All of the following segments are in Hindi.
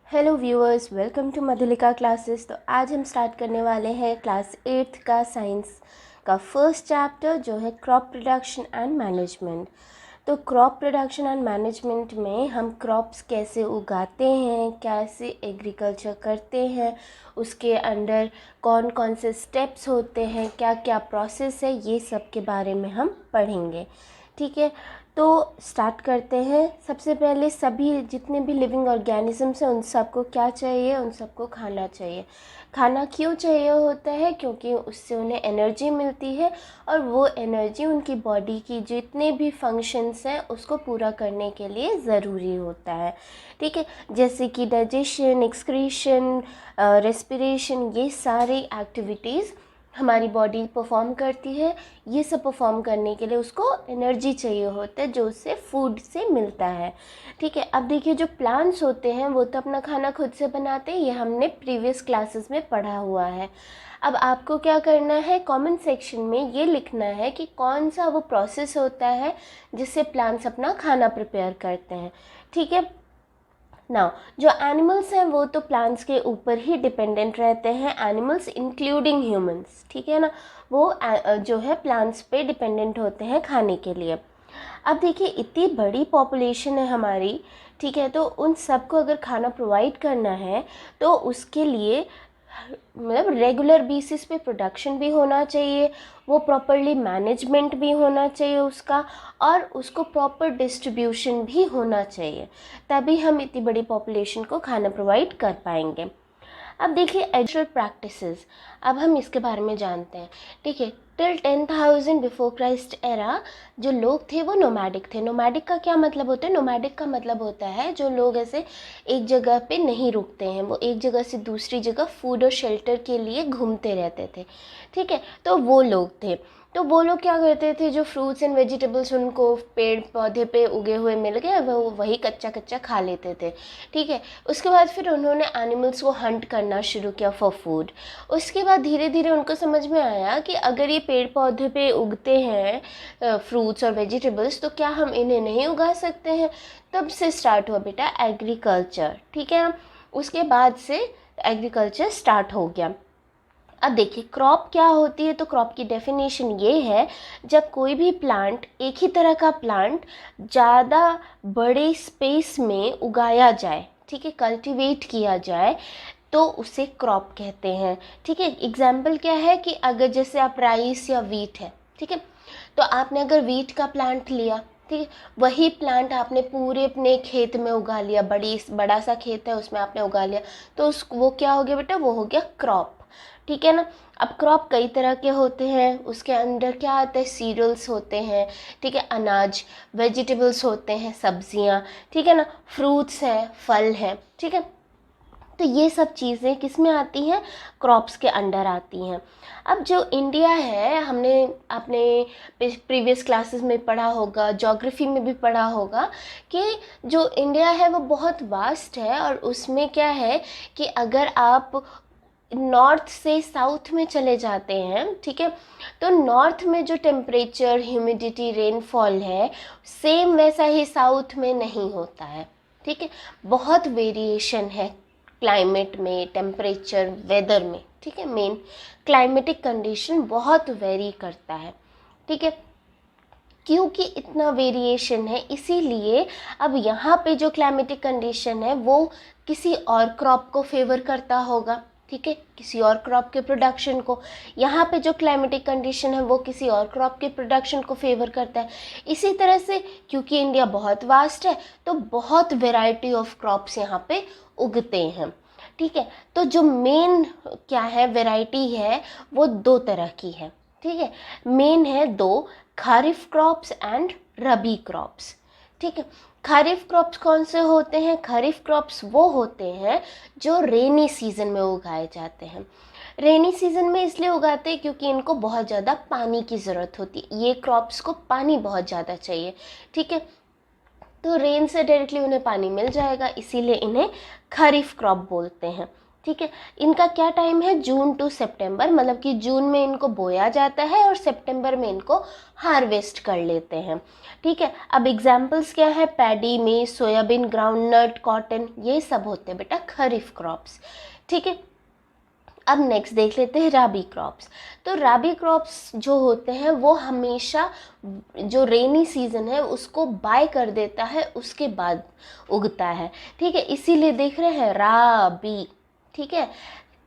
Hello viewers, welcome to Madhulika classes. तो आज हम स्टार्ट करने वाले हैं क्लास 8th का साइंस का फर्स्ट चैप्टर जो है क्रॉप प्रोडक्शन एंड मैनेजमेंट। तो क्रॉप प्रोडक्शन एंड मैनेजमेंट में हम क्रॉप्स कैसे उगाते हैं, कैसे एग्रीकल्चर करते हैं, उसके अंडर कौन कौन से स्टेप्स होते हैं, क्या क्या प्रोसेस है, ये सब के बारे में हम पढ़ेंगे। ठीक है, तो स्टार्ट करते हैं। सबसे पहले सभी जितने भी लिविंग ऑर्गेनिजम्स हैं उन सबको क्या चाहिए, उन सबको खाना चाहिए। खाना क्यों चाहिए होता है? क्योंकि उससे उन्हें एनर्जी मिलती है और वो एनर्जी उनकी बॉडी की जितने भी फंक्शंस हैं उसको पूरा करने के लिए ज़रूरी होता है। ठीक है, जैसे कि डाइजेशन, एक्सक्रीशन, रेस्पिरेशन, ये सारी एक्टिविटीज़ हमारी बॉडी परफॉर्म करती है। ये सब परफॉर्म करने के लिए उसको एनर्जी चाहिए होता है जो उससे फूड से मिलता है। ठीक है, अब देखिए जो प्लांट्स होते हैं वो तो अपना खाना खुद से बनाते हैं, ये हमने प्रीवियस क्लासेस में पढ़ा हुआ है। अब आपको क्या करना है, कमेंट सेक्शन में ये लिखना है कि कौन सा वो प्रोसेस होता है जिससे प्लांट्स अपना खाना प्रिपेयर करते हैं। ठीक है ना, जो एनिमल्स हैं वो तो प्लांट्स के ऊपर ही डिपेंडेंट रहते हैं, एनिमल्स इंक्लूडिंग ह्यूमंस। ठीक है ना, वो जो है प्लांट्स पे डिपेंडेंट होते हैं खाने के लिए। अब देखिए इतनी बड़ी पॉपुलेशन है हमारी, ठीक है, तो उन सबको अगर खाना प्रोवाइड करना है तो उसके लिए मतलब रेगुलर बेसिस पे प्रोडक्शन भी होना चाहिए, वो प्रॉपरली मैनेजमेंट भी होना चाहिए उसका, और उसको प्रॉपर डिस्ट्रीब्यूशन भी होना चाहिए, तभी हम इतनी बड़ी पॉपुलेशन को खाना प्रोवाइड कर पाएंगे। अब देखिए एग्रीकल्चरल प्रैक्टिसेस, अब हम इसके बारे में जानते हैं। ठीक है, टिल 10,000 बिफोर क्राइस्ट एरा जो लोग थे वो नोमैडिक थे। नोमैडिक का क्या मतलब होता है? नोमैडिक का मतलब होता है जो लोग ऐसे एक जगह पे नहीं रुकते हैं, वो एक जगह से दूसरी जगह फूड और शेल्टर के लिए घूमते रहते थे। ठीक है, तो वो लोग थे। तो वो लोग क्या करते थे, जो फ्रूट्स एंड वेजिटेबल्स उनको पेड़ पौधे पे उगे हुए मिल गए वो वही कच्चा कच्चा खा लेते थे। ठीक है, उसके बाद फिर उन्होंने एनिमल्स को हंट करना शुरू किया फॉर फूड। उसके बाद धीरे धीरे उनको समझ में आया कि अगर ये पेड़ पौधे पे उगते हैं फ्रूट्स और वेजिटेबल्स, तो क्या हम इन्हें नहीं उगा सकते हैं? तब से स्टार्ट हुआ बेटा एग्रीकल्चर। ठीक है, उसके बाद से एग्रीकल्चर स्टार्ट हो गया। अब देखिए क्रॉप क्या होती है, तो क्रॉप की डेफिनेशन ये है, जब कोई भी प्लांट, एक ही तरह का प्लांट ज़्यादा बड़े स्पेस में उगाया जाए, ठीक है, कल्टीवेट किया जाए, तो उसे क्रॉप कहते हैं। ठीक है, एग्जाम्पल क्या है कि अगर जैसे आप राइस या वीट है, ठीक है, तो आपने अगर वीट का प्लांट लिया, ठीक है, वही प्लांट आपने पूरे अपने खेत में उगा लिया, बड़ा सा खेत है उसमें आपने उगा लिया, तो वो क्या हो गया बेटा? वो हो गया क्रॉप। ठीक है ना। अब क्रॉप कई तरह के होते हैं, उसके अंदर क्या आता है? सीरियल्स होते हैं, ठीक है, अनाज, वेजिटेबल्स होते हैं, सब्जियां, ठीक है ना, फ्रूट्स हैं, फल हैं। ठीक है, तो ये सब चीज़ें किस में आती हैं? क्रॉप्स के अंडर आती हैं। अब जो इंडिया है, हमने अपने प्रीवियस क्लासेस में पढ़ा होगा, ज्योग्राफी में भी पढ़ा होगा कि जो इंडिया है वो बहुत वास्ट है, और उसमें क्या है कि अगर आप नॉर्थ से साउथ में चले जाते हैं, ठीक है, तो नॉर्थ में जो टेम्परेचर, ह्यूमिडिटी, रेनफॉल है, सेम वैसा ही साउथ में नहीं होता है। ठीक है, बहुत वेरिएशन है क्लाइमेट में, टेम्परेचर, वेदर में। ठीक है, मेन क्लाइमेटिक कंडीशन बहुत वेरी करता है। ठीक है, क्योंकि इतना वेरिएशन है इसीलिए अब यहाँ पे जो क्लाइमेटिक कंडीशन है वो किसी और क्रॉप को फेवर करता होगा। ठीक है, किसी और क्रॉप के प्रोडक्शन को। यहाँ पे जो क्लाइमेटिक कंडीशन है वो किसी और क्रॉप के प्रोडक्शन को फेवर करता है। इसी तरह से क्योंकि इंडिया बहुत वास्ट है तो बहुत वेराइटी ऑफ क्रॉप्स यहाँ पे उगते हैं। ठीक है, तो जो मेन क्या है वेराइटी है वो दो तरह की है। ठीक है, मेन है दो, kharif crops and rabi crops. ठीक है, खरीफ क्रॉप्स कौन से होते हैं? खरीफ क्रॉप्स वो होते हैं जो रेनी सीजन में उगाए जाते हैं। रेनी सीजन में इसलिए उगाते हैं क्योंकि इनको बहुत ज़्यादा पानी की ज़रूरत होती है, ये क्रॉप्स को पानी बहुत ज़्यादा चाहिए। ठीक है, तो रेन से डायरेक्टली उन्हें पानी मिल जाएगा, इसीलिए इन्हें खरीफ क्रॉप बोलते हैं। ठीक है। इनका क्या टाइम है, जून टू सितंबर, मतलब कि जून में इनको बोया जाता है और सितंबर में इनको हार्वेस्ट कर लेते हैं। ठीक है। अब एग्जाम्पल्स क्या है, पैडी, मेज, सोयाबीन, ग्राउंडनट, कॉटन, ये सब होते हैं बेटा खरीफ क्रॉप्स। ठीक है। अब नेक्स्ट देख लेते हैं राबी क्रॉप्स। तो राबी क्रॉप्स जो होते हैं वो हमेशा जो रेनी सीजन है उसको बाय कर देता है, उसके बाद उगता है। ठीक है, इसीलिए देख रहे हैं राबी। ठीक है,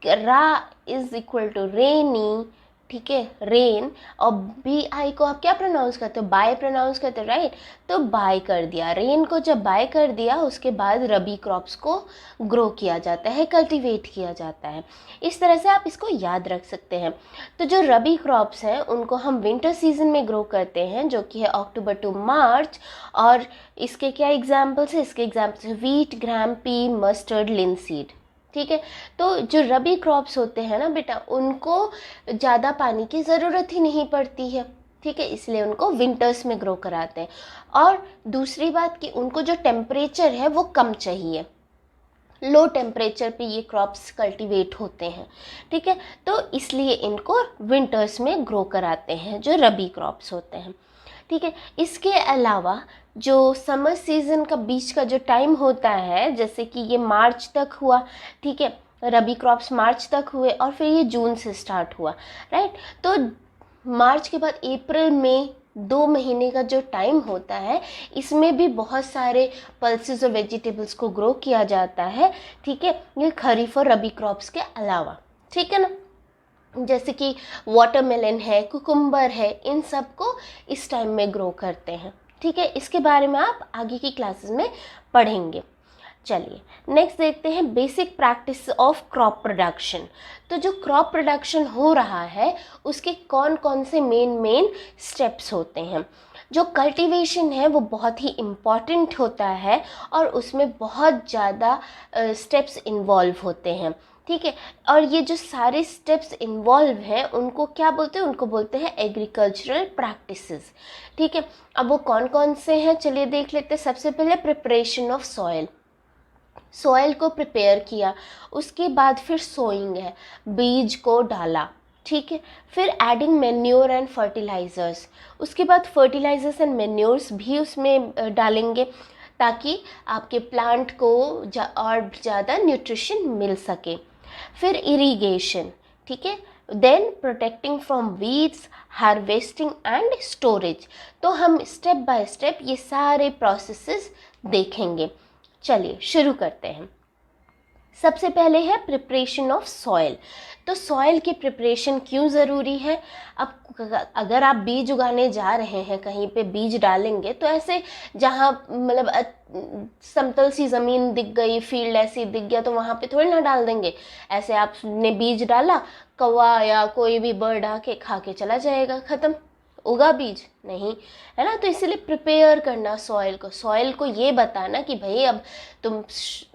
रा इज इक्वल टू रेनी, ठीक है, रेन, और बी आई को आप क्या प्रोनाउंस करते हो, बाय प्रोनाउंस करते हो, राइट। तो बाय कर दिया, रेन को जब बाय कर दिया उसके बाद रबी क्रॉप्स को ग्रो किया जाता है, कल्टीवेट किया जाता है। इस तरह से आप इसको याद रख सकते हैं। तो जो रबी क्रॉप्स हैं उनको हम विंटर सीजन में ग्रो करते हैं, जो कि है अक्टूबर टू मार्च। और इसके क्या एग्जाम्पल्स है, इसके एग्जाम्पल्स है वीट, ग्राम, पी, मस्टर्ड, लिनसीड। ठीक है। तो जो रबी क्रॉप्स होते हैं ना बेटा, उनको ज़्यादा पानी की ज़रूरत ही नहीं पड़ती है। ठीक है, इसलिए उनको विंटर्स में ग्रो कराते हैं। और दूसरी बात कि उनको जो टेम्परेचर है वो कम चाहिए, लो टेम्परेचर पे ये क्रॉप्स कल्टीवेट होते हैं। ठीक है, तो इसलिए इनको विंटर्स में ग्रो कराते हैं जो रबी क्रॉप्स होते हैं। ठीक है, इसके अलावा जो समर सीज़न का बीच का जो टाइम होता है, जैसे कि ये मार्च तक हुआ, ठीक है, रबी क्रॉप्स मार्च तक हुए और फिर ये जून से स्टार्ट हुआ, राइट। तो मार्च के बाद अप्रैल में 2 महीने का जो टाइम होता है, इसमें भी बहुत सारे पल्सेस और वेजिटेबल्स को ग्रो किया जाता है। ठीक है, ये खरीफ और रबी क्रॉप्स के अलावा। ठीक है ना, जैसे कि वाटरमेलन है, कुकुम्बर है, इन सब को इस टाइम में ग्रो करते हैं। ठीक है, इसके बारे में आप आगे की क्लासेस में पढ़ेंगे। चलिए नेक्स्ट देखते हैं basic practice of crop production. तो जो क्रॉप प्रोडक्शन हो रहा है उसके कौन कौन से मेन स्टेप्स होते हैं। जो कल्टीवेशन है वो बहुत ही इम्पॉर्टेंट होता है और उसमें बहुत ज़्यादा स्टेप्स इन्वॉल्व होते हैं। ठीक है, और ये जो सारे स्टेप्स इन्वॉल्व हैं उनको क्या बोलते हैं, उनको बोलते हैं एग्रीकल्चरल प्रैक्टिसेस। ठीक है, अब वो कौन कौन से हैं चलिए देख लेते हैं। सबसे पहले प्रिपरेशन ऑफ सॉइल, सॉइल को प्रिपेयर किया, उसके बाद फिर सोइंग है, बीज को डाला। ठीक है, फिर एडिंग मैन्योर एंड फर्टिलाइज़र्स, उसके बाद फर्टिलाइज़र्स एंड मैन्योर्स भी उसमें डालेंगे ताकि आपके प्लांट को और ज़्यादा न्यूट्रिशन मिल सके। फिर इरिगेशन, ठीक है, then protecting from weeds, harvesting and storage. तो हम स्टेप बाय स्टेप ये सारे प्रोसेसेस देखेंगे। चलिए शुरू करते हैं। सबसे पहले है प्रिपरेशन ऑफ सॉइल। तो सॉइल की प्रिपरेशन क्यों ज़रूरी है। अब अगर आप बीज उगाने जा रहे हैं, कहीं पे बीज डालेंगे, तो ऐसे जहाँ मतलब समतल सी ज़मीन दिख गई, फील्ड ऐसी दिख गया, तो वहाँ पे थोड़ी ना डाल देंगे। ऐसे आपने बीज डाला, कौवा या कोई भी बर्ड आके खा के चला जाएगा, ख़त्म, उगा बीज नहीं, है ना। तो इसीलिए प्रिपेयर करना सॉइल को ये बताना कि भाई अब तुम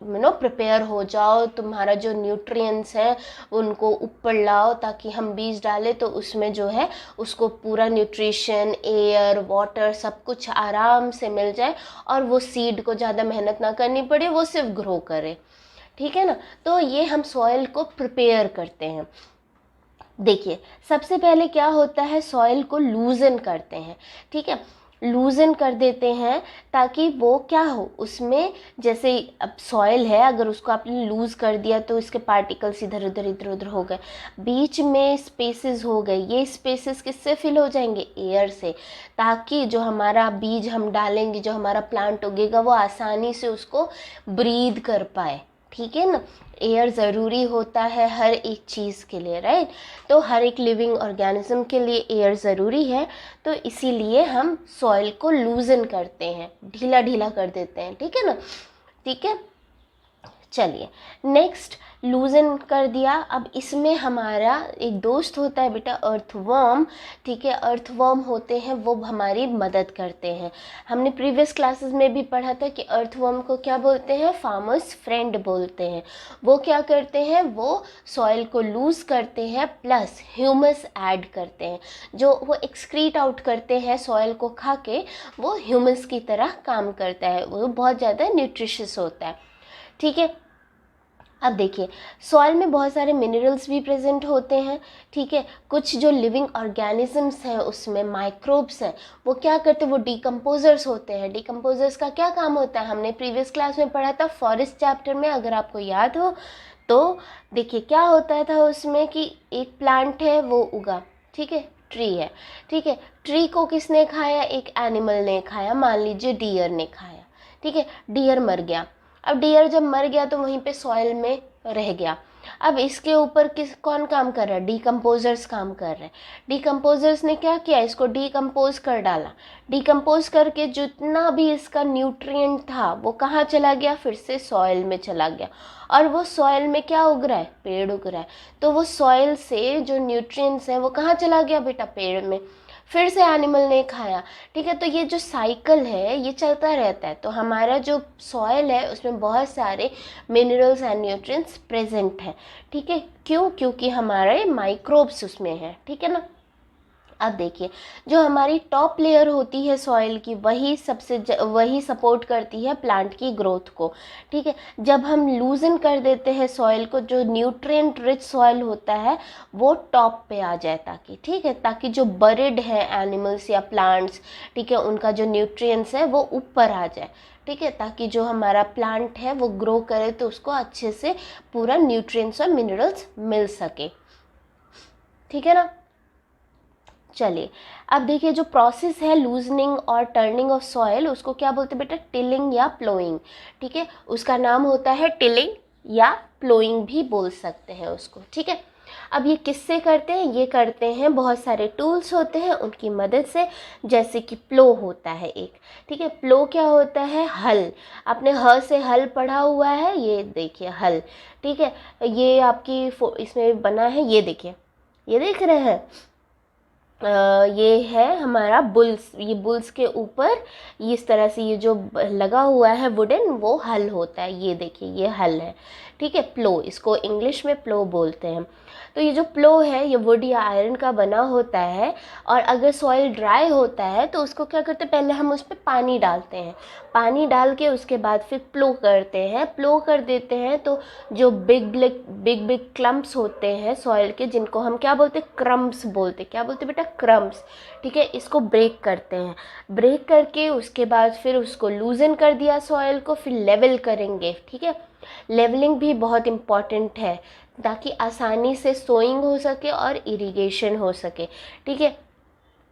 प्रिपेयर हो जाओ, तुम्हारा जो न्यूट्रिएंट्स हैं उनको ऊपर लाओ ताकि हम बीज डालें तो उसमें जो है उसको पूरा न्यूट्रिशन, एयर, वाटर सब कुछ आराम से मिल जाए और वो सीड को ज़्यादा मेहनत ना करनी पड़े, वो सिर्फ ग्रो करे। ठीक है ना, तो ये हम सॉइल को प्रिपेयर करते हैं। देखिए सबसे पहले क्या होता है, सॉइल को लूजन करते हैं। ठीक है, लूजन कर देते हैं ताकि वो क्या हो, उसमें जैसे अब सॉइल है, अगर उसको आपने लूज़ कर दिया तो इसके पार्टिकल्स इधर उधर हो गए, बीच में स्पेसेस हो गए, ये स्पेसेस किससे फिल हो जाएंगे, एयर से, ताकि जो हमारा बीज हम डालेंगे, जो हमारा प्लांट उगेगा, वो आसानी से उसको ब्रीद कर पाए। ठीक है ना, एयर ज़रूरी होता है हर एक चीज़ के लिए, राइट। तो हर एक लिविंग ऑर्गेनिज्म के लिए एयर ज़रूरी है, तो इसीलिए हम सॉइल को लूजन करते हैं, ढीला ढीला कर देते हैं। ठीक है ना, ठीक है। चलिए नेक्स्ट, लूजन कर दिया। अब इसमें हमारा एक दोस्त होता है बेटा, अर्थवर्म। ठीक है, अर्थवर्म होते हैं, वो हमारी मदद करते हैं। हमने प्रीवियस क्लासेस में भी पढ़ा था कि अर्थवर्म को क्या बोलते हैं, फार्मर्स फ्रेंड बोलते हैं। वो क्या करते हैं, वो सॉइल को लूज करते हैं प्लस ह्यूमस ऐड करते हैं, जो वो एक्सक्रीट आउट करते हैं सॉइल को खा के, वो ह्यूमस की तरह काम करता है, वो बहुत ज़्यादा न्यूट्रिशियस होता है। ठीक है, अब देखिए, सॉइल में बहुत सारे मिनरल्स भी प्रेजेंट होते हैं, ठीक है। कुछ जो लिविंग ऑर्गेनिजम्स हैं उसमें माइक्रोब्स हैं, वो क्या करते हैं, वो डिकम्पोजर्स होते हैं। डिकम्पोजर्स का क्या काम होता है, हमने प्रीवियस क्लास में पढ़ा था फॉरेस्ट चैप्टर में, अगर आपको याद हो तो। देखिए क्या होता था उसमें कि एक प्लांट है वो उगा, ठीक है, ट्री है, ठीक है। ट्री को किसने खाया, एक एनिमल ने खाया, मान लीजिए डियर ने खाया, ठीक है। डियर मर गया। अब डियर जब मर गया तो वहीं पे सॉइल में रह गया। अब इसके ऊपर कौन काम कर रहा है, डिकम्पोजर्स काम कर रहे हैं। डिकम्पोजर्स ने क्या किया, इसको डिकम्पोज कर डाला। डिकम्पोज करके जितना भी इसका न्यूट्रिएंट था वो कहाँ चला गया, फिर से सॉइल में चला गया। और वो सॉइल में क्या उग रहा है, पेड़ उग रहा है। तो वो सॉइल से जो न्यूट्रिएंट्स हैं वो कहाँ चला गया बेटा, पेड़ में। फिर से एनिमल ने खाया, ठीक है। तो ये जो साइकिल है ये चलता रहता है। तो हमारा जो सॉइल है उसमें बहुत सारे मिनरल्स एंड न्यूट्रिएंट्स प्रेजेंट है, ठीक है। क्यों, क्योंकि हमारे माइक्रोब्स उसमें है, ठीक है ना। अब देखिए, जो हमारी टॉप लेयर होती है सॉइल की, वही सपोर्ट करती है प्लांट की ग्रोथ को, ठीक है। जब हम लूजन कर देते हैं सॉइल को, जो न्यूट्रिएंट रिच सॉइल होता है वो टॉप पे आ जाए, ताकि, ठीक है, ताकि जो बरिड है एनिमल्स या प्लांट्स, ठीक है, उनका जो न्यूट्रिएंट्स है वो ऊपर आ जाए, ठीक है, ताकि जो हमारा प्लांट है वो ग्रो करे तो उसको अच्छे से पूरा न्यूट्रिएंट्स और मिनरल्स मिल सके, ठीक है ना। चलिए, अब देखिए जो प्रोसेस है लूजनिंग और टर्निंग ऑफ सॉइल, उसको क्या बोलते हैं बेटा, टिलिंग या प्लोइंग, ठीक है। उसका नाम होता है टिलिंग या प्लोइंग भी बोल सकते हैं उसको, ठीक है। अब ये किससे करते हैं, ये करते हैं, बहुत सारे टूल्स होते हैं उनकी मदद से। जैसे कि प्लो होता है एक, ठीक है। प्लो क्या होता है, हल। आपने ह से हल पढ़ा हुआ है, ये देखिए हल, ठीक है। ये आपकी इसमें बना है, ये देखिए, ये देख रहे हैं, ये है हमारा बुल्स। ये बुल्स के ऊपर इस तरह से ये जो लगा हुआ है वुडन, वो हल होता है। ये देखिए ये हल है, ठीक है। प्लो, इसको इंग्लिश में प्लो बोलते हैं। तो ये जो प्लो है ये वुड या आयरन का बना होता है। और अगर सॉइल ड्राई होता है तो उसको क्या करते हैं, पहले हम उस पर पानी डालते हैं। पानी डाल के उसके बाद फिर प्लो करते हैं, प्लो कर देते हैं। तो जो बिग बिग क्लम्प्स होते हैं सॉइल के, जिनको हम क्या बोलते हैं, क्रम्स बोलते हैं। क्या बोलते हैं बेटा, क्रम्स, ठीक है। इसको ब्रेक करते हैं। ब्रेक करके उसके बाद फिर उसको लूजन कर दिया सॉइल को, फिर लेवल करेंगे, ठीक है। लेवलिंग भी बहुत इम्पॉर्टेंट है, ताकि आसानी से सोइंग हो सके और इरिगेशन हो सके, ठीक है।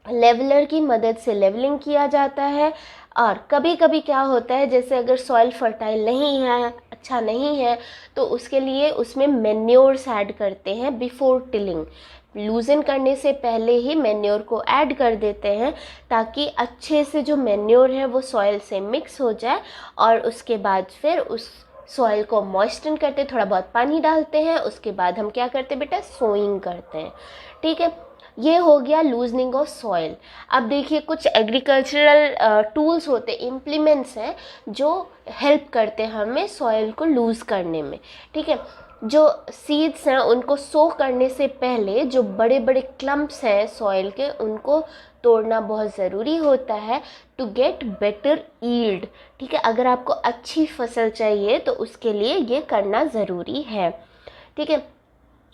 लेवलर की मदद से लेवलिंग किया जाता है। और कभी कभी क्या होता है, जैसे अगर सॉइल फर्टाइल नहीं है, अच्छा नहीं है, तो उसके लिए उसमें मैन्योर्स ऐड करते हैं बिफोर टिलिंग। लूजन करने से पहले ही मैन्योर को ऐड कर देते हैं, ताकि अच्छे से जो मैन्योर है वो सॉइल से मिक्स हो जाए। और उसके बाद फिर उस सॉइल को मॉइस्चन करते, थोड़ा बहुत पानी डालते हैं। उसके बाद हम क्या करते हैं बेटा, सोइंग करते हैं, ठीक है। ये हो गया लूजनिंग ऑफ सॉइल। अब देखिए कुछ एग्रीकल्चरल टूल्स होते, इम्प्लीमेंट्स हैं जो हेल्प करते हैं हमें सॉइल को लूज़ करने में, ठीक है। जो सीड्स हैं उनको सो करने से पहले जो बड़े बड़े क्लम्प्स हैं सॉइल के, उनको तोड़ना बहुत ज़रूरी होता है, टू गेट बेटर ईल्ड, ठीक है। अगर आपको अच्छी फसल चाहिए तो उसके लिए ये करना ज़रूरी है, ठीक है।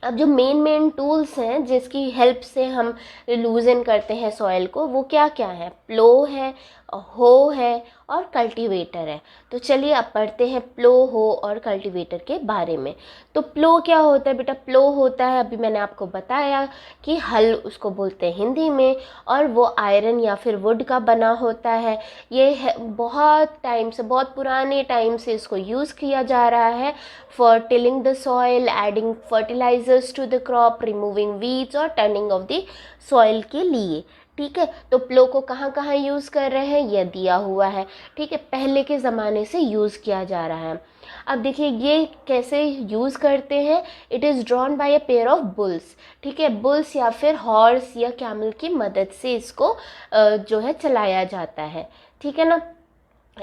अब जो मेन टूल्स हैं जिसकी हेल्प से हम लूजन करते हैं सॉइल को, वो क्या क्या है, प्लो है, हो है और कल्टीवेटर है। तो चलिए अब पढ़ते हैं प्लो, हो और कल्टीवेटर के बारे में। तो प्लो क्या होता है बेटा, प्लो होता है, अभी मैंने आपको बताया कि हल उसको बोलते हैं हिंदी में, और वो आयरन या फिर वुड का बना होता है। ये है बहुत टाइम से, बहुत पुराने टाइम से इसको यूज़ किया जा रहा है for tilling the soil, adding fertilisers to the crop, removing weeds और टर्निंग ऑफ द सॉइल के लिए, ठीक है। तो प्लो को कहाँ कहाँ यूज़ कर रहे हैं, यह दिया हुआ है, ठीक है। पहले के ज़माने से यूज़ किया जा रहा है। अब देखिए ये कैसे यूज़ करते हैं, it is drawn by a pair of bulls, ठीक है। बुल्स या फिर हॉर्स या कैमल की मदद से इसको जो है चलाया जाता है, ठीक है ना।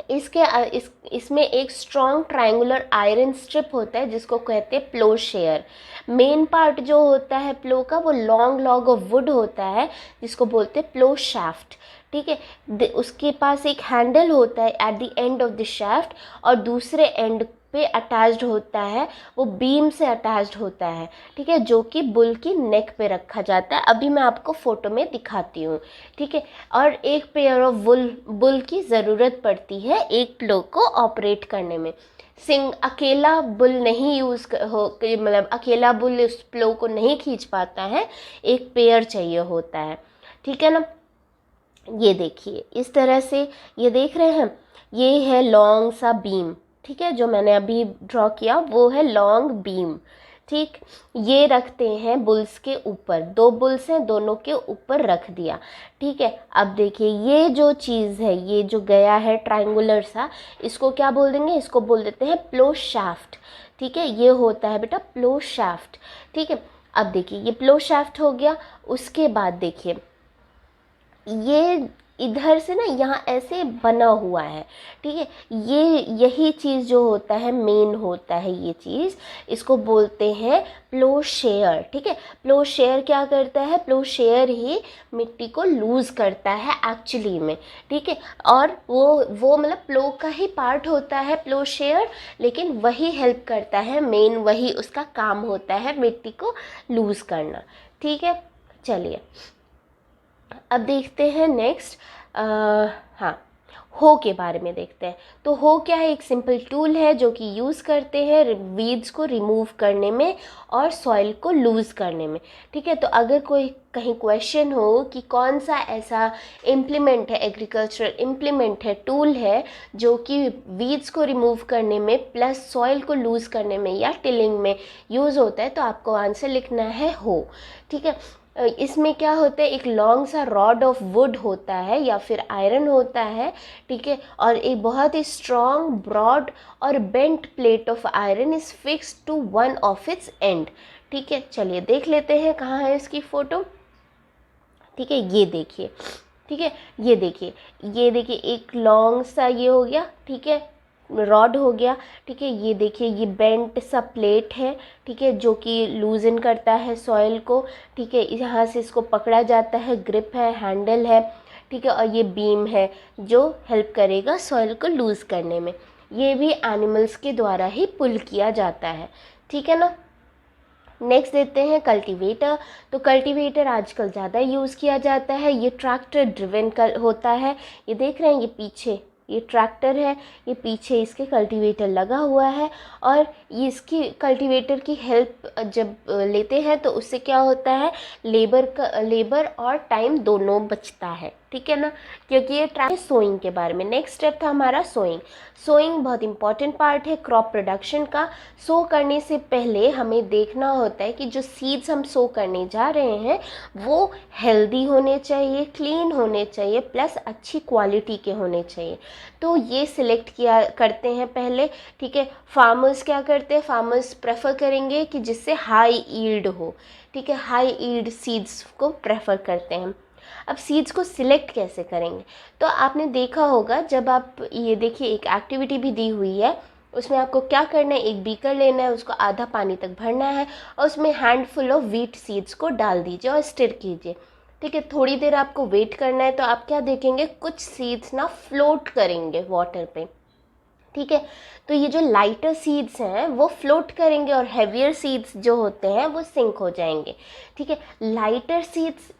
इसमें एक स्ट्रॉन्ग ट्रायंगुलर आयरन स्ट्रिप होता है जिसको कहते हैं प्लो शेयर। मेन पार्ट जो होता है प्लो का, वो लॉन्ग लॉग ऑफ वुड होता है जिसको बोलते हैं प्लो शाफ्ट, ठीक है। उसके पास एक हैंडल होता है at the end of the shaft, और दूसरे एंड पे अटैच्ड होता है, वो बीम से अटैच्ड होता है, ठीक है, जो कि बुल की नेक पे रखा जाता है। अभी मैं आपको फ़ोटो में दिखाती हूँ, ठीक है। और एक पेयर ऑफ बुल की ज़रूरत पड़ती है एक प्लो को ऑपरेट करने में। अकेला बुल नहीं मतलब अकेला बुल उस प्लो को नहीं खींच पाता है, एक पेयर चाहिए होता है, ठीक है ना। ये देखिए इस तरह से, ये देख रहे हैं, ये है लॉन्ग सा बीम, ठीक है, जो मैंने अभी ड्रॉ किया वो है लॉन्ग बीम, ठीक। ये रखते हैं बुल्स के ऊपर, 2 बुल्स हैं, दोनों के ऊपर रख दिया, ठीक है। अब देखिए ये जो चीज़ है, ये जो गया है ट्रायंगुलर सा, इसको क्या बोल देंगे, इसको बोल देते हैं प्लो शाफ्ट, ठीक है। ये होता है बेटा प्लो शाफ्ट, ठीक है। अब देखिए ये प्लो शाफ्ट हो गया। उसके बाद देखिए ये इधर से ना यहाँ ऐसे बना हुआ है, ठीक है। यही चीज़ जो होता है, मेन होता है ये चीज़, इसको बोलते हैं प्लोशेयर, ठीक है। प्लोशेयर क्या करता है, प्लोशेयर ही मिट्टी को लूज़ करता है एक्चुअली में, ठीक है। और वो मतलब प्लो का ही पार्ट होता है प्लोशेयर, लेकिन वही हेल्प करता है, मेन वही उसका काम होता है मिट्टी को लूज़ करना, ठीक है। चलिए अब देखते हैं नेक्स्ट, हाँ, हो के बारे में देखते हैं। तो हो क्या है, एक सिंपल टूल है जो कि यूज़ करते हैं वीड्स को रिमूव करने में और सॉइल को लूज़ करने में, ठीक है। तो अगर कोई कहीं क्वेश्चन हो कि कौन सा ऐसा इम्प्लीमेंट है, एग्रीकल्चरल इम्प्लीमेंट है, टूल है, जो कि वीड्स को रिमूव करने में प्लस सॉइल को लूज़ करने में या टिलिंग में यूज़ होता है, तो आपको आंसर लिखना है हो, ठीक है। इसमें क्या होता है, एक लॉन्ग सा रॉड ऑफ वुड होता है या फिर आयरन होता है, ठीक है। और एक बहुत ही स्ट्रॉन्ग, ब्रॉड और bent plate of iron is fixed to one of its end, ठीक है। चलिए देख लेते हैं कहाँ है इसकी फ़ोटो, ठीक है। ये देखिए, ठीक है, ये देखिए एक लॉन्ग सा ये हो गया, ठीक है, रॉड हो गया, ठीक है। ये देखिए ये बेंट सा प्लेट है, ठीक है, जो कि लूजन करता है सॉइल को, ठीक है। यहाँ से इसको पकड़ा जाता है, ग्रिप है, हैंडल है, ठीक है। और ये बीम है जो हेल्प करेगा सॉइल को लूज़ करने में। ये भी एनिमल्स के द्वारा ही पुल किया जाता है, ठीक है ना। नेक्स्ट देते हैं कल्टीवेटर। तो कल्टीवेटर आजकल ज़्यादा यूज़ किया जाता है, ये ट्रैक्टर ड्रिवन होता है। ये देख रहे हैं, ये पीछे ये ट्रैक्टर है, ये पीछे इसके कल्टीवेटर लगा हुआ है। और ये इसकी कल्टीवेटर की हेल्प जब लेते हैं तो उससे क्या होता है, लेबर और टाइम दोनों बचता है, ठीक है ना, क्योंकि ये सोइंग के बारे में। नेक्स्ट स्टेप था हमारा सोइंग। सोइंग बहुत इंपॉर्टेंट पार्ट है क्रॉप प्रोडक्शन का। सो करने से पहले हमें देखना होता है कि जो सीड्स हम सो करने जा रहे हैं वो हेल्दी होने चाहिए, क्लीन होने चाहिए, प्लस अच्छी क्वालिटी के होने चाहिए। तो ये सिलेक्ट किया करते हैं पहले, ठीक है। फार्मर्स क्या करते हैं, फार्मर्स प्रेफर करेंगे कि जिससे हाई ईल्ड हो, ठीक है, हाई ईल्ड सीड्स को प्रेफर करते हैं। अब सीड्स को सिलेक्ट कैसे करेंगे, तो आपने देखा होगा, जब आप ये देखिए एक एक्टिविटी भी दी हुई है, उसमें आपको क्या करना है, एक बीकर लेना है, उसको आधा पानी तक भरना है और उसमें हैंडफुल ऑफ व्हीट सीड्स को डाल दीजिए और स्टिर कीजिए, ठीक है। थोड़ी देर आपको वेट करना है, तो आप क्या देखेंगे, कुछ सीड्स ना फ्लोट करेंगे वाटर पे, ठीक है। तो ये जो लाइटर सीड्स हैं वो फ्लोट करेंगे और हैवियर सीड्स जो होते हैं वो सिंक हो जाएंगे, ठीक है। लाइटर सीड्स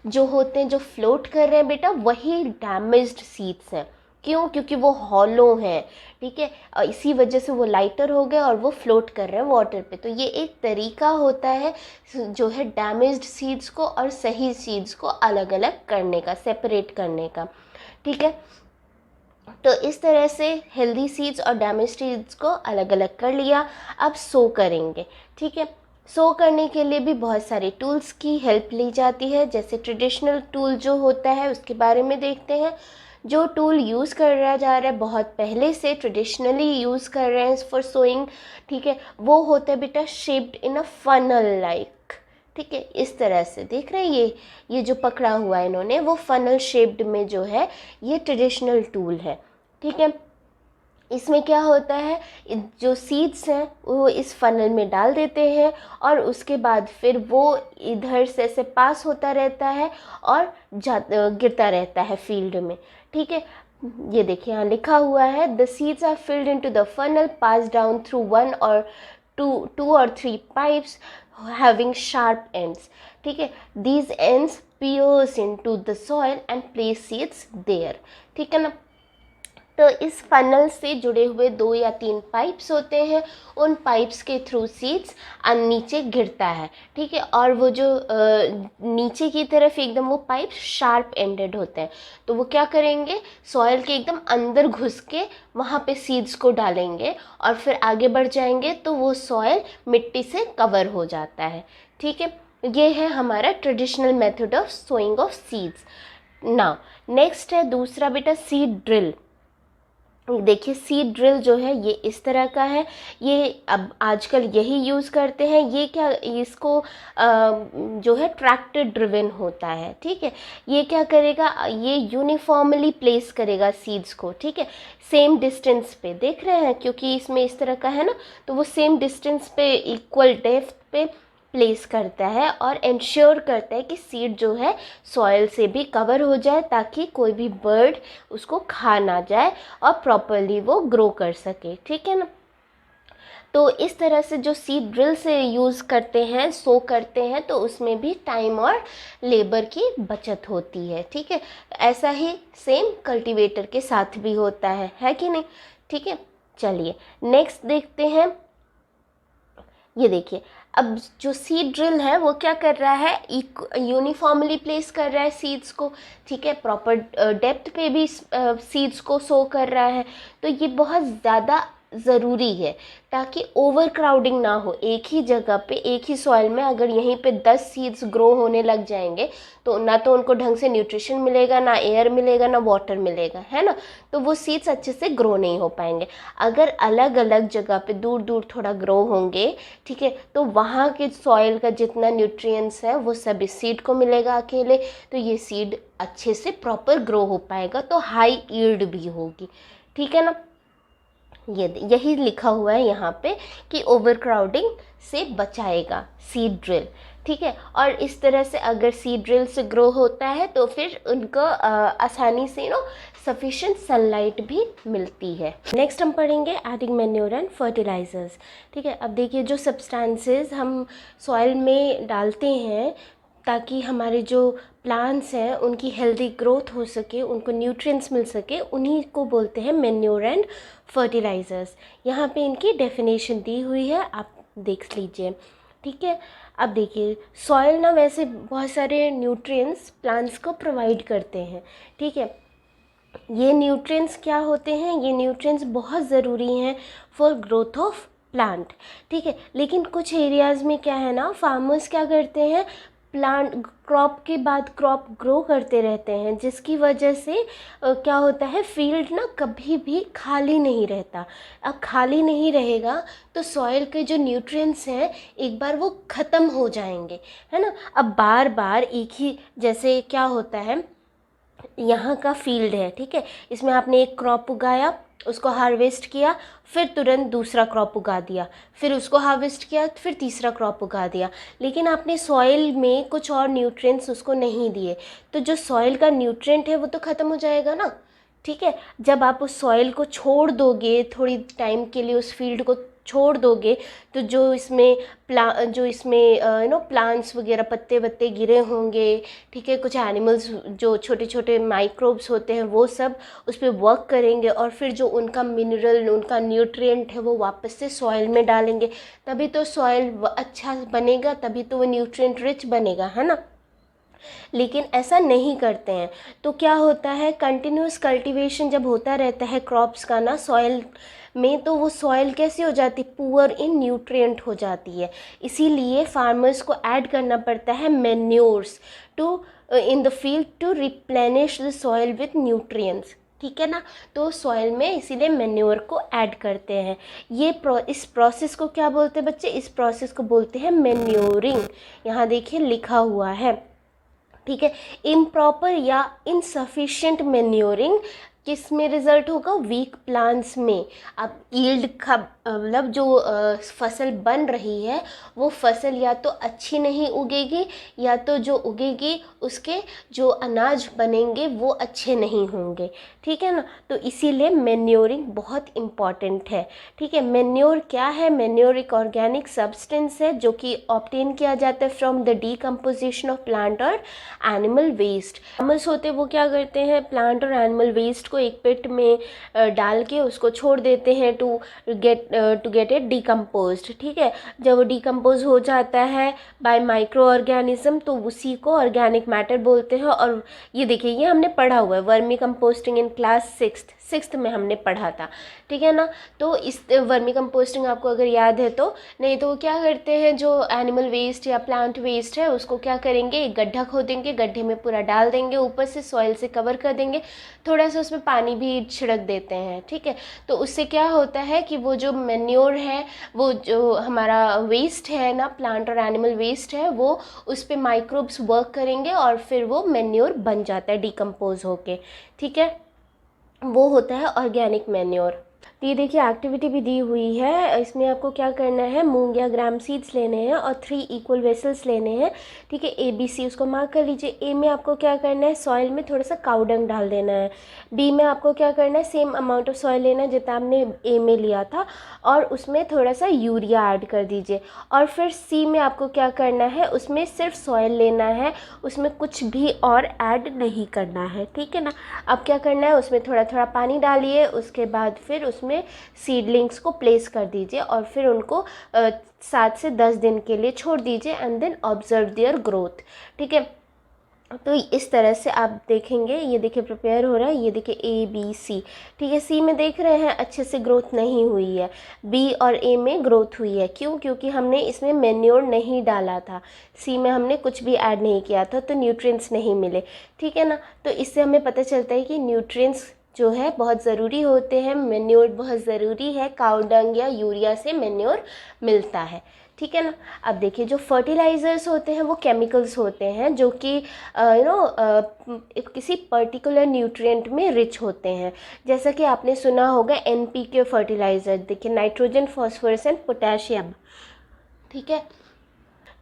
जो होते हैं, जो फ्लोट कर रहे हैं बेटा, वही डैमेज्ड सीड्स हैं। क्यों, क्योंकि वो हॉलो हैं, ठीक है, और इसी वजह से वो लाइटर हो गए और वो फ्लोट कर रहे हैं वाटर पे। तो ये एक तरीका होता है जो है डैमेज्ड सीड्स को और सही सीड्स को अलग अलग करने का, सेपरेट करने का, ठीक है। तो इस तरह से हेल्दी सीड्स और डैमेज सीड्स को अलग अलग कर लिया। अब सो करेंगे, ठीक है। सो करने के लिए भी बहुत सारे टूल्स की हेल्प ली जाती है, जैसे ट्रेडिशनल टूल जो होता है उसके बारे में देखते हैं। जो टूल यूज़ करा जा रहा है, बहुत पहले से ट्रेडिशनली यूज़ कर रहे हैं फॉर सोइंग, ठीक है, वो होता है बेटा shaped in a funnel like, ठीक है। इस तरह से देख रहे हैं, ये जो पकड़ा हुआ है इन्होंने, वो फनल शेप्ड में जो है ये ट्रेडिशनल टूल है, ठीक है। इसमें क्या होता है, जो सीड्स हैं वो इस फनल में डाल देते हैं और उसके बाद फिर वो इधर से पास होता रहता है और गिरता रहता है फील्ड में, ठीक है। ये देखिए यहाँ लिखा हुआ है, the seeds are filled into the funnel, pass down through one or two or three pipes having sharp ends. ठीक है, these ends pierce into the soil and place seeds there. ठीक है ना। तो इस फनल से जुड़े हुए 2 या 3 पाइप्स होते हैं, उन पाइप्स के थ्रू सीड्स नीचे गिरता है। ठीक है, और वो जो नीचे की तरफ एकदम वो पाइप शार्प एंडेड होते हैं, तो वो क्या करेंगे, सॉइल के एकदम अंदर घुस के वहाँ पे सीड्स को डालेंगे और फिर आगे बढ़ जाएंगे तो वो सॉइल मिट्टी से कवर हो जाता है। ठीक है, ये है हमारा traditional method of sowing of seeds. Now next है दूसरा बेटा सीड ड्रिल। देखिए सीड ड्रिल जो है ये इस तरह का है, ये अब आजकल यही यूज़ करते हैं। ये क्या, इसको जो है ट्रैक्टर ड्रिवन होता है। ठीक है, ये क्या करेगा, ये यूनिफॉर्मली प्लेस करेगा सीड्स को। ठीक है, सेम डिस्टेंस पे, देख रहे हैं क्योंकि इसमें इस तरह का है ना, तो वो सेम डिस्टेंस पे इक्वल डेप्थ पे प्लेस करता है और इंश्योर करता है कि सीड जो है सॉइल से भी कवर हो जाए ताकि कोई भी बर्ड उसको खा ना जाए और प्रॉपरली वो ग्रो कर सके। ठीक है ना। तो इस तरह से जो सीड ड्रिल से यूज़ करते हैं, सो करते हैं, तो उसमें भी टाइम और लेबर की बचत होती है। ठीक है, ऐसा ही सेम कल्टीवेटर के साथ भी होता है कि नहीं। ठीक है, चलिए नेक्स्ट देखते हैं। ये देखिए, अब जो सीड ड्रिल है वो क्या कर रहा है, यूनिफॉर्मली प्लेस कर रहा है सीड्स को। ठीक है, प्रॉपर डेप्थ पे भी सीड्स को सो कर रहा है। तो ये बहुत ज़्यादा ज़रूरी है ताकि ओवर क्राउडिंग ना हो। एक ही जगह पे, एक ही सॉइल में अगर यहीं पे 10 सीड्स ग्रो होने लग जाएंगे तो ना तो उनको ढंग से न्यूट्रिशन मिलेगा, ना एयर मिलेगा, ना वाटर मिलेगा, है ना। तो वो सीड्स अच्छे से ग्रो नहीं हो पाएंगे। अगर अलग अलग जगह पे दूर दूर थोड़ा ग्रो होंगे, ठीक है, तो वहाँ के सॉइल का जितना न्यूट्रिएंट्स है वो सब इस सीड को मिलेगा अकेले, तो ये सीड अच्छे से प्रॉपर ग्रो हो पाएगा, तो हाई यील्ड भी होगी। ठीक है ना। यही लिखा हुआ है यहाँ पे कि ओवर क्राउडिंग से बचाएगा सीड ड्रिल। ठीक है, और इस तरह से अगर सीड ड्रिल से ग्रो होता है तो फिर उनको आसानी से सफिशिएंट सनलाइट भी मिलती है। नेक्स्ट हम पढ़ेंगे एडिंग मैन्योर एंड फर्टिलाइजर्स। ठीक है, अब देखिए जो सब्सटेंसेस हम सॉइल में डालते हैं ताकि हमारे जो प्लांट्स हैं उनकी हेल्दी ग्रोथ हो सके, उनको न्यूट्रिएंट्स मिल सके, उन्हीं को बोलते हैं मैन्योर एंड फर्टिलाइज़र्स। यहाँ पे इनकी डेफिनेशन दी हुई है, आप देख लीजिए। ठीक है, अब देखिए सॉइल ना वैसे बहुत सारे न्यूट्रिएंट्स प्लांट्स को प्रोवाइड करते हैं। ठीक है, ये न्यूट्रिएंट्स क्या होते हैं, ये न्यूट्रिएंट्स बहुत ज़रूरी हैं फॉर ग्रोथ ऑफ प्लांट। ठीक है, लेकिन कुछ एरियाज़ में क्या है ना, फार्मर्स क्या करते हैं, प्लांट क्रॉप के बाद क्रॉप ग्रो करते रहते हैं, जिसकी वजह से क्या होता है, फील्ड ना कभी भी खाली नहीं रहता। अब खाली नहीं रहेगा तो सॉइल के जो न्यूट्रिएंट्स हैं एक बार वो ख़त्म हो जाएंगे, है ना। अब बार बार एक ही, जैसे क्या होता है, यहाँ का फील्ड है, ठीक है, इसमें आपने एक क्रॉप उगाया, उसको हार्वेस्ट किया, फिर तुरंत दूसरा क्रॉप उगा दिया, फिर उसको हार्वेस्ट किया, फिर तीसरा क्रॉप उगा दिया, लेकिन आपने सॉइल में कुछ और न्यूट्रिएंट्स उसको नहीं दिए, तो जो सॉइल का न्यूट्रिएंट है वो तो ख़त्म हो जाएगा ना। ठीक है, जब आप उस सॉइल को छोड़ दोगे, थोड़ी टाइम के लिए उस फील्ड को छोड़ दोगे, तो जो इसमें प्लांट्स वगैरह पत्ते वत्ते गिरे होंगे, ठीक है, कुछ एनिमल्स जो छोटे छोटे माइक्रोब्स होते हैं वो सब उस पर वर्क करेंगे और फिर जो उनका मिनरल, उनका न्यूट्रिएंट है वो वापस से सॉइल में डालेंगे, तभी तो सॉइल अच्छा बनेगा, तभी तो वो न्यूट्रिएंट रिच बनेगा, है ना। लेकिन ऐसा नहीं करते हैं, तो क्या होता है, कंटिन्यूस कल्टीवेशन जब होता रहता है क्रॉप्स का ना सॉइल में, तो वो सॉइल कैसी हो जाती, पुअर इन न्यूट्रिएंट हो जाती है। इसीलिए फार्मर्स को ऐड करना पड़ता है manures to in the field to replenish the soil with nutrients. ठीक है ना, तो सॉइल में इसीलिए मैन्योर को ऐड करते हैं। इस प्रोसेस को क्या बोलते हैं बच्चे, इस प्रोसेस को बोलते हैं मैन्योरिंग। यहाँ देखिए लिखा हुआ है। ठीक है, इम्प्रॉपर या इनसफिशिएंट मैन्योरिंग किस में रिजल्ट होगा, वीक प्लांट्स में। अब यील्ड मतलब जो फसल बन रही है वो फसल या तो अच्छी नहीं उगेगी, या तो जो उगेगी उसके जो अनाज बनेंगे वो अच्छे नहीं होंगे, ठीक है ना। तो इसीलिए मैन्योरिंग बहुत इम्पॉर्टेंट है, ठीक है। मैन्योर क्या है? मैन्योर एक ऑर्गेनिक सब्सटेंस है जो कि ऑब्टेन किया जाता है from the decomposition of plant और एनिमल वेस्ट। फार्मर्स होते हैं वो क्या करते हैं, प्लांट और एनिमल वेस्ट को एक पिट में डाल के उसको छोड़ देते हैं टू गेट इट डिकम्पोज्ड, ठीक है। जब वो डिकम्पोज हो जाता है बाय माइक्रो ऑर्गेनिज्म तो उसी को ऑर्गेनिक मैटर बोलते हैं। और ये देखिए, ये हमने पढ़ा हुआ है, vermi composting in class sixth में हमने पढ़ा था, ठीक है ना। तो इस वर्मी कंपोस्टिंग आपको अगर याद है तो, नहीं तो वो क्या करते हैं, जो एनिमल वेस्ट या प्लांट वेस्ट है उसको क्या करेंगे, एक गड्ढा खोदेंगे, गड्ढे में पूरा डाल देंगे, ऊपर से सॉइल से कवर कर देंगे, थोड़ा सा उसमें पानी भी छिड़क देते हैं, ठीक है। तो उससे क्या होता है कि वो जो मैन्योर है, वो जो हमारा वेस्ट है ना, प्लांट और एनिमल वेस्ट है, वो उस पर माइक्रोब्स वर्क करेंगे और फिर वो मैन्योर बन जाता है डिकम्पोज होके, ठीक है। वो होता है ऑर्गेनिक मैन्योर। तो ये देखिए एक्टिविटी भी दी हुई है, इसमें आपको क्या करना है, मूंग या ग्राम सीड्स लेने हैं और 3 इक्वल वेसल्स लेने हैं, ठीक है। ABC उसको मार्क कर लीजिए। ए में आपको क्या करना है, सॉइल में थोड़ा सा काऊ डंग डाल देना है। बी में आपको क्या करना है, सेम अमाउंट ऑफ सॉइल लेना है जितना आपने ए में लिया था, और उसमें थोड़ा सा यूरिया ऐड कर दीजिए। और फिर सी में आपको क्या करना है, उसमें सिर्फ सॉइल लेना है, उसमें कुछ भी और ऐड नहीं करना है, ठीक है ना। अब क्या करना है, उसमें थोड़ा थोड़ा पानी डालिए, उसके बाद फिर उसमें सीडलिंग्स को प्लेस कर दीजिए और फिर उनको 7 से 10 दिन के लिए छोड़ दीजिए and then observe their growth, ठीक है। तो इस तरह से आप देखेंगे, ये देखिए प्रिपेयर हो रहा है, ये देखिए ABC, ठीक है। सी में देख रहे हैं अच्छे से ग्रोथ नहीं हुई है, बी और ए में ग्रोथ हुई है, क्यों? क्योंकि हमने इसमें मैन्योर नहीं डाला था, सी में हमने कुछ भी ऐड नहीं किया था तो न्यूट्रिएंट्स नहीं मिले, ठीक है ना। तो इससे हमें पता चलता है कि न्यूट्रिएंट्स जो है बहुत ज़रूरी होते हैं, मैन्योर बहुत ज़रूरी है, काऊ डंग या यूरिया से मैन्योर मिलता है, ठीक है ना। अब देखिए जो फर्टिलाइज़र्स होते हैं वो केमिकल्स होते हैं जो कि किसी पर्टिकुलर न्यूट्रिएंट में रिच होते हैं। जैसा कि आपने सुना होगा NPK फर्टिलाइज़र, देखिए नाइट्रोजन, फॉस्फोरस एंड पोटेशियम, ठीक है।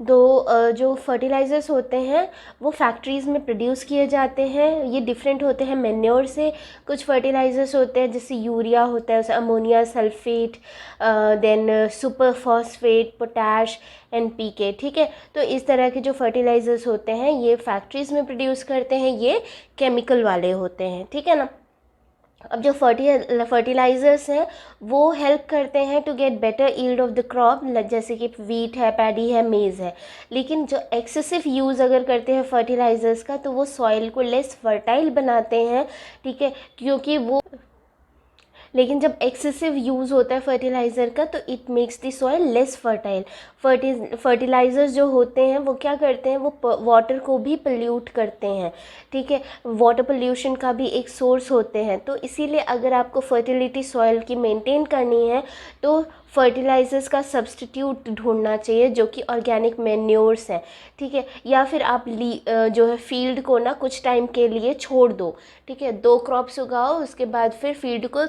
जो फर्टिलाइज़र्स होते हैं वो फैक्ट्रीज़ में प्रोड्यूस किए जाते हैं, ये डिफरेंट होते हैं मैन्योर से। कुछ फर्टिलाइज़र्स होते हैं जैसे यूरिया होता है, ammonia sulphate, then super phosphate, potash, NPK, ठीक है। तो इस तरह के जो फर्टिलाइज़र्स होते हैं ये फैक्ट्रीज़ में प्रोड्यूस करते हैं, ये केमिकल वाले होते हैं, ठीक है ना। अब जो फर्टिलाइज़र्स हैं वो हेल्प करते हैं to get better yield of the crop, जैसे कि वीट है, पैडी है, मेज़ है। लेकिन जो एक्सेसिव यूज़ अगर करते हैं फर्टिलाइज़र्स का तो वो सॉइल को लेस फर्टाइल बनाते हैं, ठीक है। क्योंकि वो लेकिन जब एक्सेसिव यूज़ होता है फर्टिलाइज़र का तो it makes the soil less fertile. Fertilisers जो होते हैं वो क्या करते हैं, वो वाटर को भी पोल्यूट करते हैं, ठीक है। वाटर पोल्यूशन का भी एक सोर्स होते हैं। तो इसीलिए अगर आपको फर्टिलिटी सॉइल की मेंटेन करनी है तो फर्टिलाइज़र्स का सब्स्टिट्यूट ढूंढना चाहिए जो कि ऑर्गेनिक मैन्योर्स हैं, ठीक है। या फिर आप जो है फील्ड को ना कुछ टाइम के लिए छोड़ दो, ठीक है। 2 क्रॉप्स उगाओ, उसके बाद फिर फील्ड को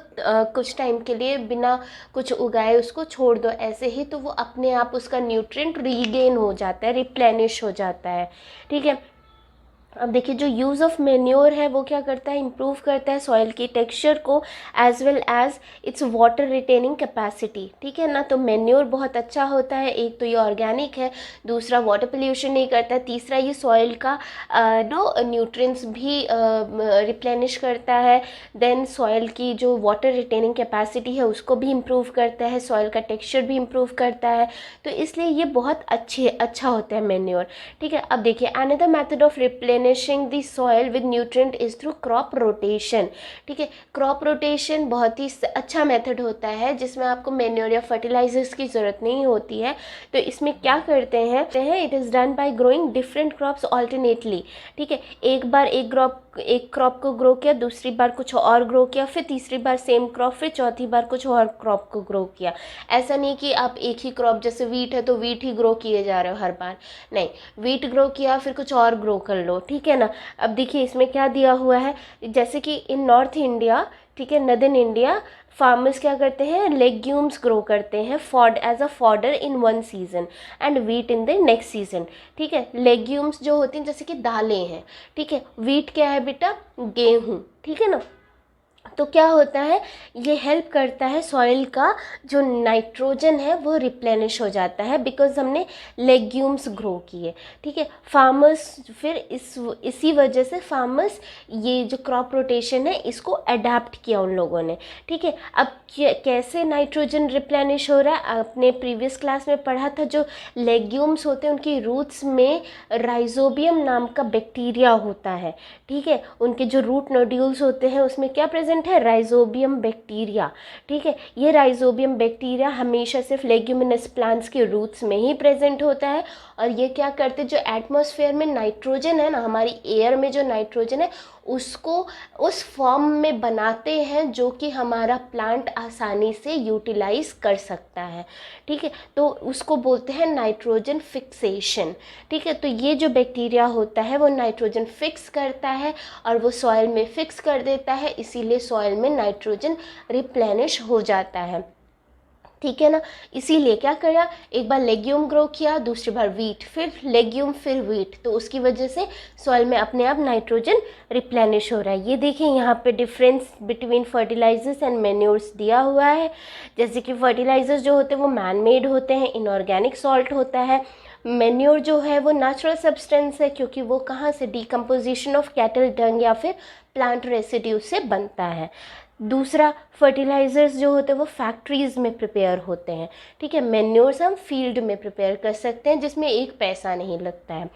कुछ टाइम के लिए बिना कुछ उगाए उसको छोड़ दो, ऐसे ही तो वो अपने आप उसका न्यूट्रिएंट रीगेन हो जाता है, रिप्लेनिश हो जाता है, ठीक है। अब देखिए जो यूज़ ऑफ मैन्योर है वो क्या करता है, इम्प्रूव करता है सॉइल की टेक्सचर को as well as its water retaining capacity, ठीक है ना। तो मैन्योर बहुत अच्छा होता है, एक तो ये ऑर्गेनिक है, दूसरा वाटर पोल्यूशन नहीं करता है, तीसरा ये सॉइल का न्यूट्रिएंट्स भी रिप्लेनिश करता है, देन सॉइल की जो वाटर रिटेनिंग कैपेसिटी है उसको भी इम्प्रूव करता है, सॉइल का टेक्सचर भी इम्प्रूव करता है। तो इसलिए ये बहुत अच्छा होता है मैन्योर, ठीक है। अब देखिए another method of replenishing the soil with nutrient is through crop rotation, ठीक है। क्रॉप रोटेशन बहुत ही अच्छा मेथड होता है जिसमें आपको मैन्योर या फर्टिलाइजर्स की ज़रूरत नहीं होती है। तो इसमें क्या करते हैं, it is done by growing different crops alternately, ठीक है। एक बार एक क्रॉप को ग्रो किया, दूसरी बार कुछ और ग्रो किया, फिर तीसरी बार सेम क्रॉप, फिर चौथी बार कुछ और क्रॉप को ग्रो किया। ऐसा नहीं कि आप एक ही क्रॉप, जैसे वीट है तो वीट ही ग्रो किए जा रहे हो हर बार, नहीं, वीट ग्रो किया फिर कुछ और ग्रो कर लो, ठीक है ना। अब देखिए इसमें क्या दिया हुआ है, जैसे कि इन नॉर्थ इंडिया, ठीक है, नदर्न इंडिया फार्मर्स क्या करते हैं, लेग्यूम्स ग्रो करते हैं as a fodder in one season and wheat in the next season. ठीक है, लेग्यूम्स जो होती हैं जैसे कि दालें हैं, ठीक है, वीट क्या है बेटा, गेहूँ, ठीक है ना। तो क्या होता है, ये हेल्प करता है सॉइल का जो नाइट्रोजन है वो रिप्लेनिश हो जाता है बिकॉज हमने लेग्यूम्स ग्रो किए। ठीक है, फार्मर्स फिर इसी वजह से फार्मर्स ये जो क्रॉप रोटेशन है इसको अडेप्ट किया उन लोगों ने। ठीक है, अब कैसे नाइट्रोजन रिप्लेनिश हो रहा है, आपने प्रीवियस क्लास में पढ़ा था, जो लेग्यूम्स होते हैं उनकी रूट्स में राइजोबियम नाम का बैक्टीरिया होता है। ठीक है, उनके जो रूट नोड्यूल्स होते हैं उसमें क्या प्रेजेंट है, राइजोबियम बैक्टीरिया। ठीक है, ये राइजोबियम बैक्टीरिया हमेशा सिर्फ लेग्यूमिनस प्लांट्स के रूट्स में ही प्रेजेंट होता है और ये क्या करते हैं, जो एटमॉस्फेयर में नाइट्रोजन है ना, हमारी एयर में जो नाइट्रोजन है उसको उस फॉर्म में बनाते हैं जो कि हमारा प्लांट आसानी से यूटिलाइज कर सकता है। ठीक है, तो उसको बोलते हैं नाइट्रोजन फिक्सेशन। ठीक है, तो ये जो बैक्टीरिया होता है वो नाइट्रोजन फिक्स करता है और वो सॉइल में फिक्स कर देता है, इसीलिए सॉइल में नाइट्रोजन रिप्लेनिश हो जाता है। ठीक है ना, इसीलिए क्या करा, एक बार लेग्यूम ग्रो किया, दूसरी बार वीट, फिर लेग्यूम, फिर वीट, तो उसकी वजह से सॉइल में अपने आप नाइट्रोजन रिप्लेनिश हो रहा है। ये देखिए यहाँ पे difference between fertilisers and manures दिया हुआ है। जैसे कि फर्टिलाइजर्स जो होते हैं वो मैन मेड होते हैं, इनऑर्गेनिक सॉल्ट होता है। मैन्योर जो है वो नेचुरल सब्सटेंस है क्योंकि वो कहाँ से, डिकम्पोजिशन ऑफ कैटल डंग या फिर प्लांट रेसिड्यू से बनता है। दूसरा, फर्टिलाइज़र्स जो होते हैं वो फैक्ट्रीज़ में प्रिपेयर होते हैं। ठीक है, मैन्योर्स हम फील्ड में प्रिपेयर कर सकते हैं जिसमें एक पैसा नहीं लगता है।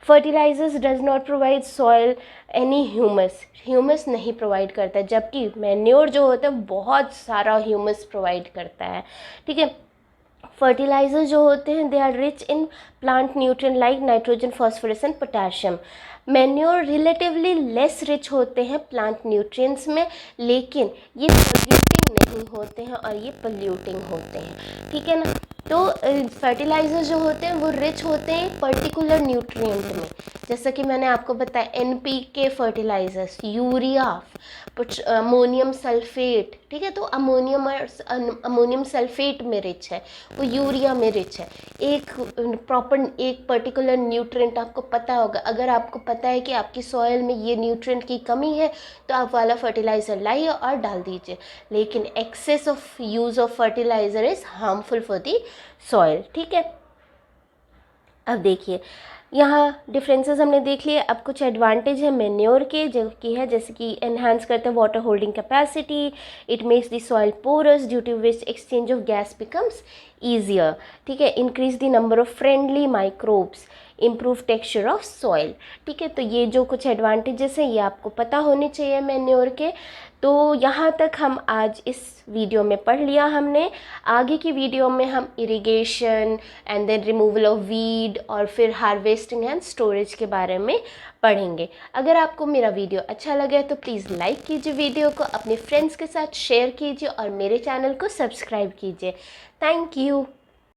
Fertilisers does not provide soil any humus नहीं प्रोवाइड करता है, जबकि मैन्योर जो होता है बहुत सारा ह्यूमस प्रोवाइड करता है। ठीक है, फर्टिलाइजर जो होते हैं they are rich in plant nutrient like nitrogen, phosphorus and potassium. Manure relatively less rich होते हैं प्लांट न्यूट्रिएंट्स में, लेकिन ये पोल्यूटिंग नहीं होते हैं और ये पोल्यूटिंग होते हैं। ठीक है ना, तो फर्टिलाइजर जो होते हैं वो रिच होते हैं पर्टिकुलर न्यूट्रिएंट में, जैसा कि मैंने आपको बताया NPK fertilisers, urea, ammonium sulphate. ठीक है, तो अमोनियम सल्फेट में रिच है, वो यूरिया में रिच है। एक पर्टिकुलर न्यूट्रिएंट आपको पता होगा, अगर आपको पता है कि आपकी सॉइल में ये न्यूट्रिएंट की कमी है तो आप वाला फर्टिलाइज़र लाइए और डाल दीजिए, लेकिन excess of use of fertiliser is harmful for the soil. ठीक है, अब देखिए यहाँ डिफरेंसेस हमने देख लिए। अब कुछ एडवांटेज है मैन्योर के, जो कि है जैसे कि एनहांस करते हैं water holding capacity, it makes the soil porous due to which exchange of gas becomes easier. ठीक है, increase the number of friendly microbes, improve texture of soil. ठीक है, तो ये जो कुछ एडवांटेजेस हैं ये आपको पता होने चाहिए मैन्योर के। तो यहाँ तक हम आज इस वीडियो में पढ़ लिया हमने। आगे की वीडियो में हम irrigation and then removal of weed और फिर हार्वेस्टिंग एंड स्टोरेज के बारे में पढ़ेंगे। अगर आपको मेरा वीडियो अच्छा लगे तो प्लीज़ लाइक कीजिए वीडियो को, अपने फ्रेंड्स के साथ शेयर कीजिए और मेरे चैनल को सब्सक्राइब कीजिए। Thank you.